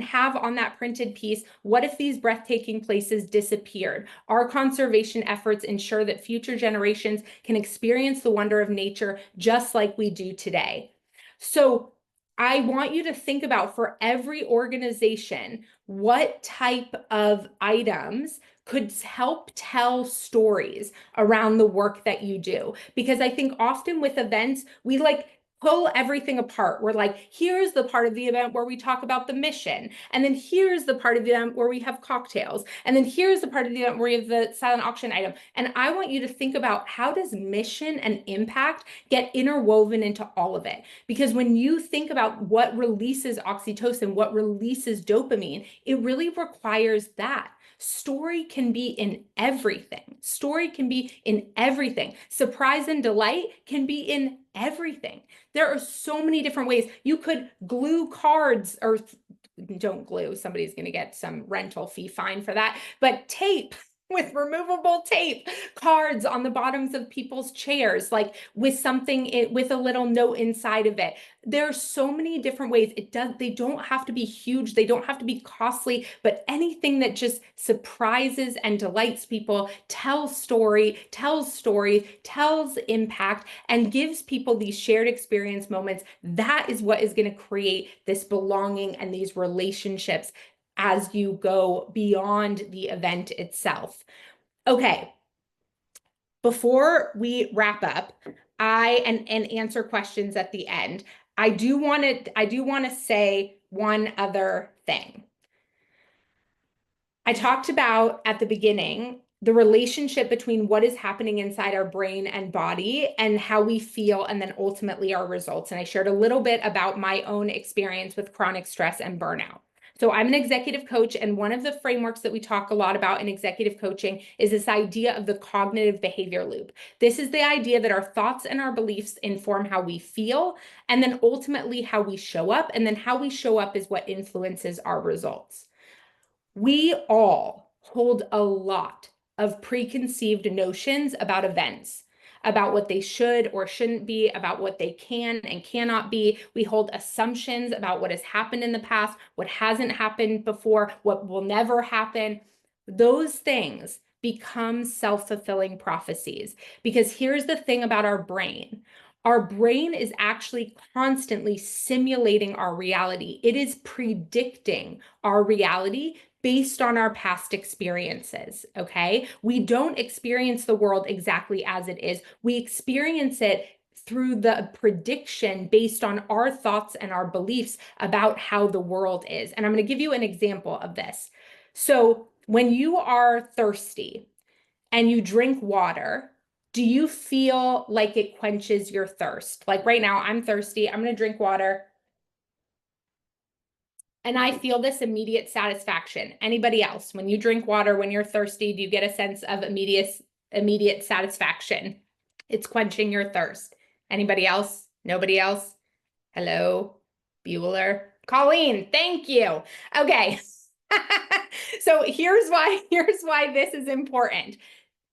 have on that printed piece, what if these breathtaking places disappeared? Our conservation efforts ensure that future generations can experience the wonder of nature just like we do today. So I want you to think about, for every organization, what type of items could help tell stories around the work that you do. Because I think often with events, we pull everything apart. We're like, here's the part of the event where we talk about the mission. And then here's the part of the event where we have cocktails. And then here's the part of the event where we have the silent auction item. And I want you to think about, how does mission and impact get interwoven into all of it? Because when you think about what releases oxytocin, what releases dopamine, it really requires that. Story can be in everything. Story can be in everything. Surprise and delight can be in everything. There are so many different ways. You could glue cards, or don't glue, somebody's going to get some rental fee fine for that, but tape with removable tape cards on the bottoms of people's chairs, like with with a little note inside of it. There are so many different ways. They don't have to be huge. They don't have to be costly, but anything that just surprises and delights people, tells stories, tells impact, and gives people these shared experience moments. That is what is going to create this belonging and these relationships as you go beyond the event itself. Okay, before we wrap up, and answer questions at the end, I do want to say one other thing. I talked about at the beginning the relationship between what is happening inside our brain and body and how we feel, and then ultimately our results. And I shared a little bit about my own experience with chronic stress and burnout. So I'm an executive coach, and one of the frameworks that we talk a lot about in executive coaching is this idea of the cognitive behavior loop. This is the idea that our thoughts and our beliefs inform how we feel, and then ultimately how we show up, and then how we show up is what influences our results. We all hold a lot of preconceived notions about events, about what they should or shouldn't be, about what they can and cannot be. We hold assumptions about what has happened in the past, what hasn't happened before, what will never happen. Those things become self-fulfilling prophecies. Because here's the thing about our brain. Our brain is actually constantly simulating our reality. It is predicting our reality based on our past experiences, okay? We don't experience the world exactly as it is. We experience it through the prediction based on our thoughts and our beliefs about how the world is. And I'm going to give you an example of this. So when you are thirsty and you drink water, do you feel like it quenches your thirst? Like right now, I'm thirsty. I'm going to drink water. And I feel this immediate satisfaction. Anybody else, when you drink water, when you're thirsty, do you get a sense of immediate satisfaction? It's quenching your thirst. Anybody else? Nobody else? Hello, Bueller. Colleen, thank you. Okay. So here's why this is important.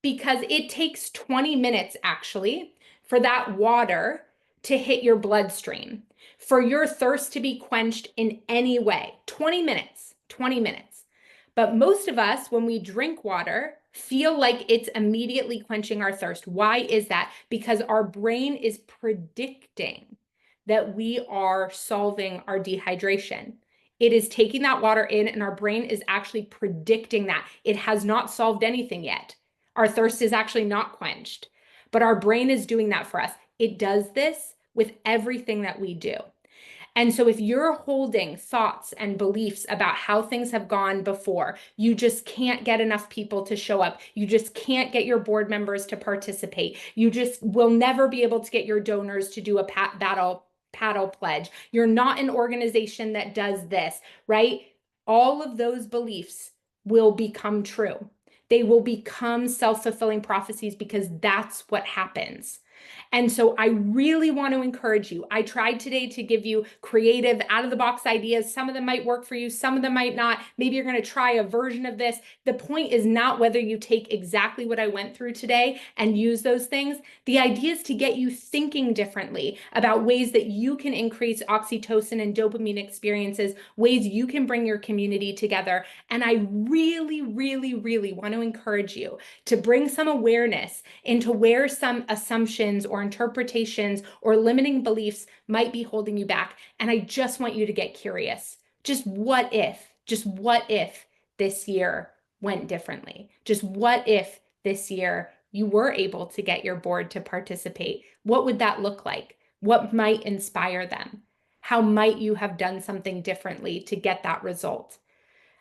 Because it takes 20 minutes actually for that water to hit your bloodstream, for your thirst to be quenched in any way. 20 minutes, 20 minutes. But most of us, when we drink water, feel like it's immediately quenching our thirst. Why is that? Because our brain is predicting that we are solving our dehydration. It is taking that water in, and our brain is actually predicting that. It has not solved anything yet. Our thirst is actually not quenched, but our brain is doing that for us. It does this with everything that we do. And so if you're holding thoughts and beliefs about how things have gone before, you just can't get enough people to show up. You just can't get your board members to participate. You just will never be able to get your donors to do a paddle pledge. You're not an organization that does this, right? All of those beliefs will become true. They will become self-fulfilling prophecies because that's what happens. And so I really want to encourage you. I tried today to give you creative, out-of-the-box ideas. Some of them might work for you, some of them might not. Maybe you're going to try a version of this. The point is not whether you take exactly what I went through today and use those things. The idea is to get you thinking differently about ways that you can increase oxytocin and dopamine experiences, ways you can bring your community together. And I really, really, really want to encourage you to bring some awareness into where some assumptions or interpretations or limiting beliefs might be holding you back. And I just want you to get curious. Just what if this year went differently? Just what if this year you were able to get your board to participate? What would that look like? What might inspire them? How might you have done something differently to get that result?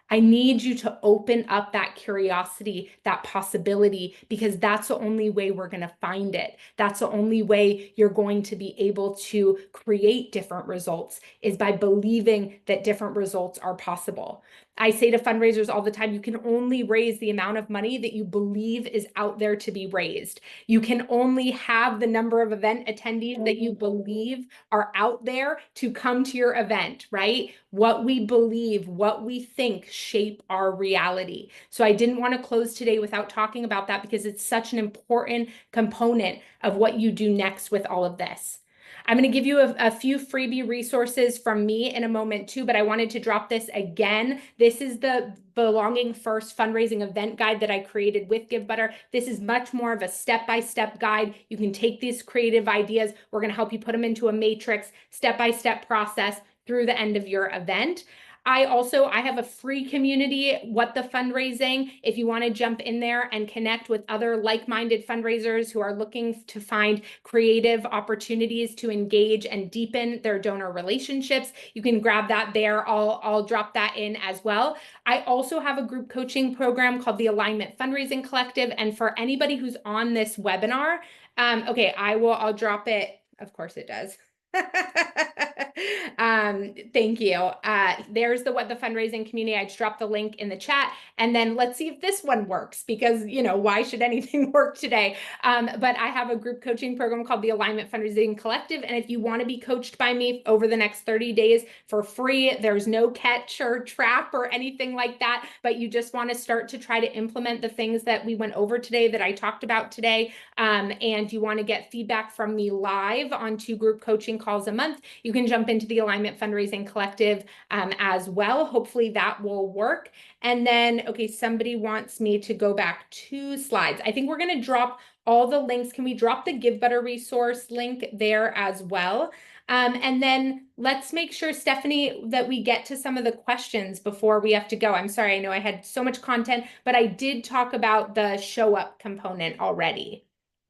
I need you to open up that curiosity, that possibility, because that's the only way we're going to find it. That's the only way you're going to be able to create different results, is by believing that different results are possible. I say to fundraisers all the time, you can only raise the amount of money that you believe is out there to be raised. You can only have the number of event attendees that you believe are out there to come to your event, right? What we believe, what we think shape our reality. So I didn't want to close today without talking about that, because it's such an important component of what you do next with all of this. I'm going to give you a few freebie resources from me in a moment too, but I wanted to drop this again. This is the Belonging First fundraising event guide that I created with Givebutter. This is much more of a step-by-step guide. You can take these creative ideas. We're going to help you put them into a matrix, step-by-step process through the end of your event. I have a free community, What the Fundraising, if you want to jump in there and connect with other like-minded fundraisers who are looking to find creative opportunities to engage and deepen their donor relationships. You can grab that there. I'll drop that in as well. I also have a group coaching program called the Alignment Fundraising Collective. And for anybody who's on this webinar, okay, I'll drop it. Of course it does. Thank you. There's what the fundraising community. I just dropped the link in the chat, and then let's see if this one works, because why should anything work today? But I have a group coaching program called the Alignment Fundraising Collective, and if you want to be coached by me over the next 30 days for free, there's no catch or trap or anything like that, but you just want to start to try to implement the things that we went over today, that I talked about today, and you want to get feedback from me live on 2 group coaching calls a month, you can jump into the Alignment Fundraising Collective as well. Hopefully that will work. And then, okay, somebody wants me to go back 2 slides. I think we're going to drop all the links. Can we drop the Givebutter resource link there as well? And then let's make sure, Stephanie, that we get to some of the questions before we have to go. I'm sorry, I know I had so much content, but I did talk about the show up component already.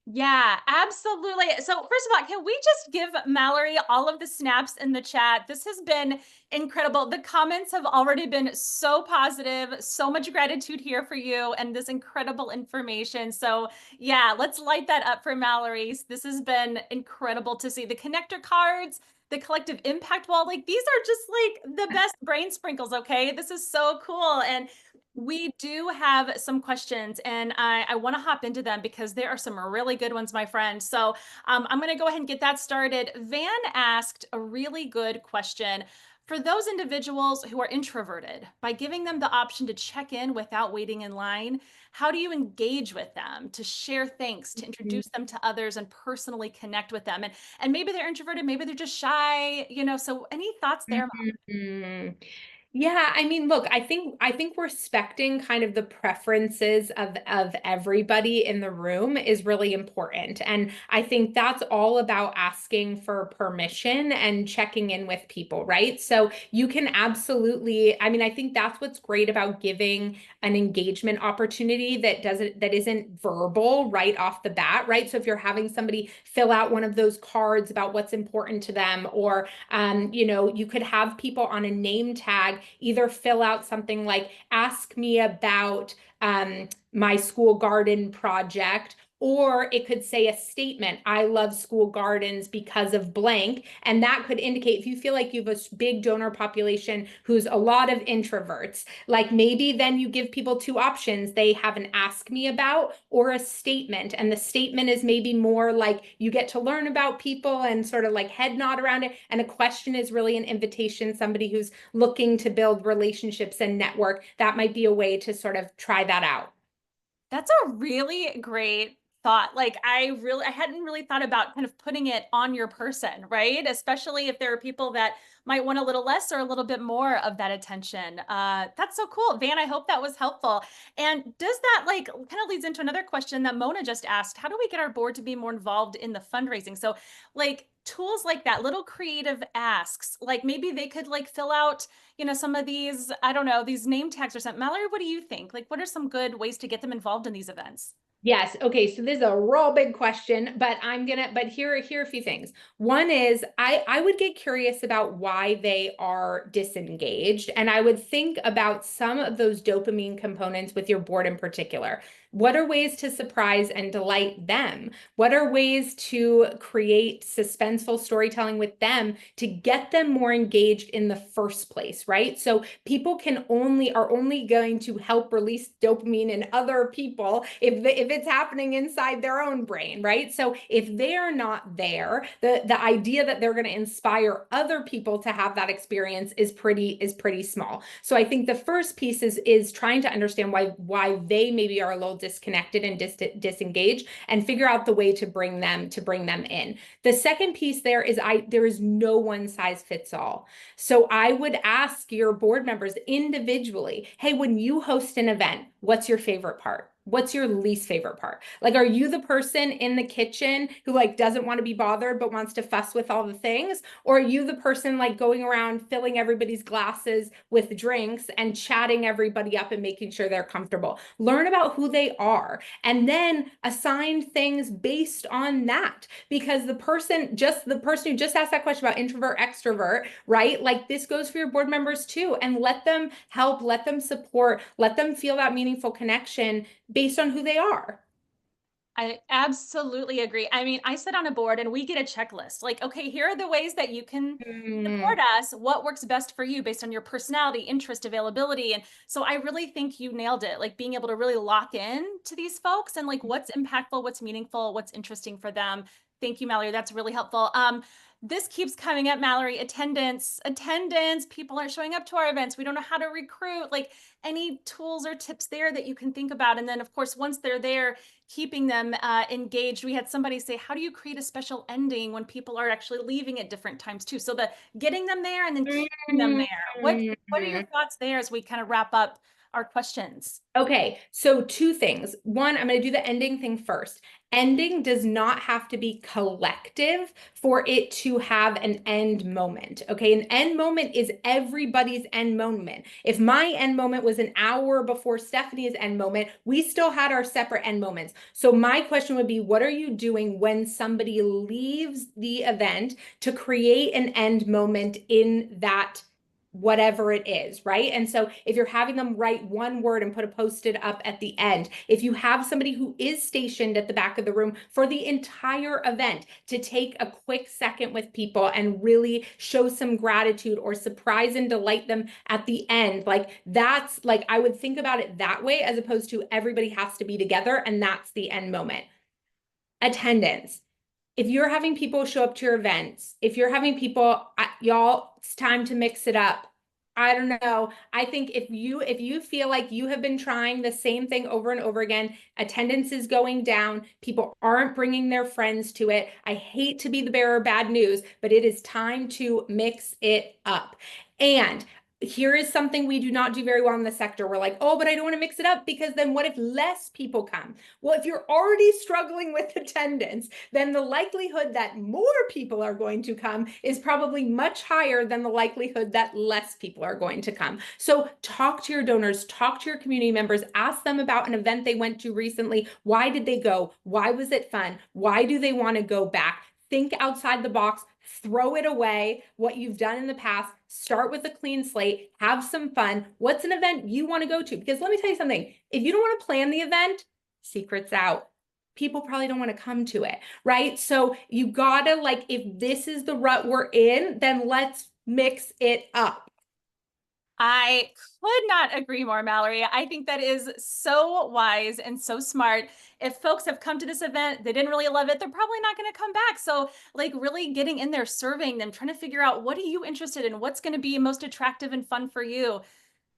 Yeah, absolutely. So first of all, can we just give Mallory all of the snaps in the chat? This has been incredible. The comments have already been so positive, so much gratitude here for you and this incredible information. So yeah, let's light that up for Mallory. This has been incredible to see the connector cards, the collective impact wall. Like these are just like the best brain sprinkles. Okay. This is so cool. And we do have some questions, and I want to hop into them because there are some really good ones, my friend. So I'm going to go ahead and get that started. Van asked a really good question. For those individuals who are introverted, by giving them the option to check in without waiting in line, how do you engage with them to share thanks, to introduce them to others and personally connect with them? And maybe they're introverted, maybe they're just shy, so any thoughts there? Mhm. Yeah, I mean, look, I think respecting kind of the preferences of everybody in the room is really important. And I think that's all about asking for permission and checking in with people, right? So you can absolutely, I mean, I think that's what's great about giving an engagement opportunity that isn't verbal right off the bat, right? So if you're having somebody fill out one of those cards about what's important to them, or you could have people on a name tag either fill out something like, ask me about my school garden project, or it could say a statement, I love school gardens because of blank. And that could indicate, if you feel like you have a big donor population who's a lot of introverts, like maybe then you give people 2 options. They have an ask me about or a statement. And the statement is maybe more like you get to learn about people and sort of like head nod around it. And a question is really an invitation, somebody who's looking to build relationships and network. That might be a way to sort of try that out. That's a really great thought. Like I hadn't really thought about kind of putting it on your person, right? Especially if there are people that might want a little less or a little bit more of that attention. That's so cool. Van, I hope that was helpful. And does that like kind of leads into another question that Mona just asked? How do we get our board to be more involved in the fundraising? So like tools like that, little creative asks, like maybe they could like fill out some of these, I don't know, these name tags or something. Mallory, what do you think? Like, what are some good ways to get them involved in these events? Yes. Okay. So this is a real big question, but here are a few things. One is I would get curious about why they are disengaged. And I would think about some of those dopamine components with your board in particular. What are ways to surprise and delight them? What are ways to create suspenseful storytelling with them to get them more engaged in the first place, right? So people are only going to help release dopamine in other people if it's happening inside their own brain, right? So if they're not there, the idea that they're going to inspire other people to have that experience is pretty small. So I think the first piece is trying to understand why they maybe are a little disconnected and disengaged, and figure out the way to bring them in. The second piece there is no one size fits all. So I would ask your board members individually, hey, when you host an event, what's your favorite part? What's your least favorite part? Like, are you the person in the kitchen who like doesn't want to be bothered but wants to fuss with all the things? Or are you the person like going around filling everybody's glasses with drinks and chatting everybody up and making sure they're comfortable? Learn about who they are and then assign things based on that. Because the person who just asked that question about introvert, extrovert, right? Like this goes for your board members too. And let them help, let them support, let them feel that meaningful connection based on who they are. I absolutely agree. I mean, I sit on a board and we get a checklist. Like, okay, here are the ways that you can Mm, support us. What works best for you based on your personality, interest, availability. And so I really think you nailed it. Like being able to really lock in to these folks and like what's impactful, what's meaningful, what's interesting for them. Thank you, Mallory. That's really helpful. This keeps coming up, Mallory. Attendance. People aren't showing up to our events. We don't know how to recruit. Like any tools or tips there that you can think about. And then, of course, once they're there, keeping them engaged. We had somebody say, how do you create a special ending when people are actually leaving at different times too? So the getting them there and then keeping them there. What are your mm. thoughts there as we kind of wrap up our questions? Okay, so two things. One, I'm going to do the ending thing first. Ending does not have to be collective for it to have an end moment. Okay, an end moment is everybody's end moment. If my end moment was an hour before Stephanie's end moment, we still had our separate end moments. So my question would be, what are you doing when somebody leaves the event to create an end moment in that whatever it is, right? And so if you're having them write one word and put a post-it up at the end, if you have somebody who is stationed at the back of the room for the entire event to take a quick second with people and really show some gratitude or surprise and delight them at the end, like that's like, I would think about it that way as opposed to everybody has to be together and that's the end moment. Attendance. If you're having people show up to your events, if you're having people, y'all, it's time to mix it up. I don't know. I think if you feel like you have been trying the same thing over and over again, attendance is going down, people aren't bringing their friends to it. I hate to be the bearer of bad news, but it is time to mix it up. And here is something we do not do very well in the sector. We're like, oh, but I don't want to mix it up because then what if less people come? Well, if you're already struggling with attendance, then the likelihood that more people are going to come is probably much higher than the likelihood that less people are going to come. So talk to your donors, talk to your community members, ask them about an event they went to recently. Why did they go? Why was it fun? Why do they want to go back? Think outside the box, throw it away, what you've done in the past, start with a clean slate, have some fun. What's an event you want to go to? Because let me tell you something, if you don't want to plan the event, secrets out. People probably don't want to come to it, right? So you gotta like, if this is the rut we're in, then let's mix it up. I could not agree more, Mallory. I think that is so wise and so smart. If folks have come to this event, they didn't really love it, they're probably not going to come back. So, like, really getting in there, surveying them, trying to figure out what are you interested in? What's going to be most attractive and fun for you?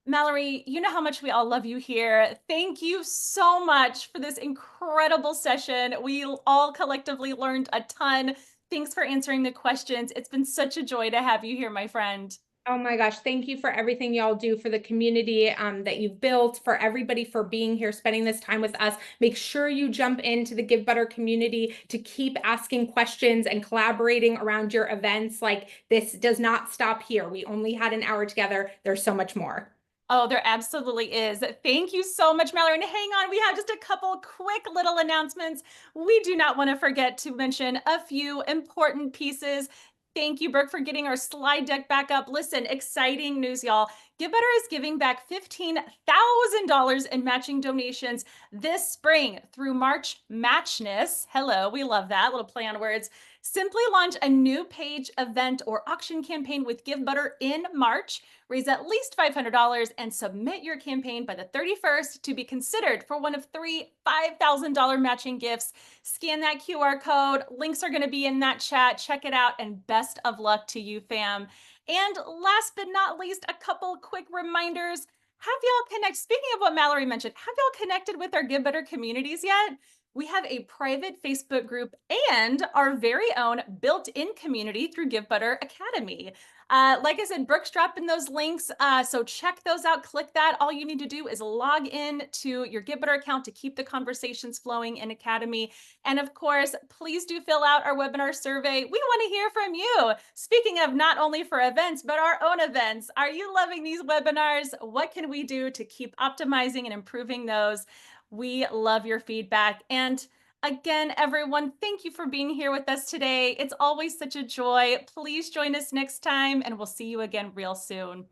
Mallory, you know how much we all love you here. Thank you so much for this incredible session. We all collectively learned a ton. Thanks for answering the questions. It's been such a joy to have you here, my friend. Oh my gosh, thank you for everything y'all do for the community that you've built, for everybody for being here, spending this time with us. Make sure you jump into the Givebutter community to keep asking questions and collaborating around your events. Like this does not stop here. We only had an hour together. There's so much more. Oh, there absolutely is. Thank you so much, Mallory. And hang on, we have just a couple quick little announcements. We do not want to forget to mention a few important pieces. Thank you, Brooke, for getting our slide deck back up. Listen, exciting news, y'all. Givebutter is giving back $15,000 in matching donations this spring through March Matchness. Hello, we love that little play on words. Simply launch a new page, event, or auction campaign with Givebutter in March. Raise at least $500 and submit your campaign by the 31st to be considered for one of 3 $5,000 matching gifts. Scan that QR code. Links are going to be in that chat. Check it out and best of luck to you, fam. And last but not least, a couple quick reminders. Have y'all connect? Speaking of what Mallory mentioned, have y'all connected with our Givebutter communities yet? We have a private Facebook group and our very own built-in community through Givebutter Academy. Like I said, Brooke's dropping those links, so check those out. Click that. All you need to do is log in to your Givebutter account to keep the conversations flowing in Academy. And of course, please do fill out our webinar survey. We want to hear from you. Speaking of not only for events, but our own events. Are you loving these webinars? What can we do to keep optimizing and improving those? We love your feedback. And again, everyone, thank you for being here with us today. It's always such a joy. Please join us next time, and we'll see you again real soon.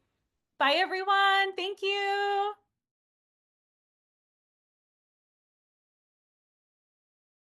Bye, everyone. Thank you.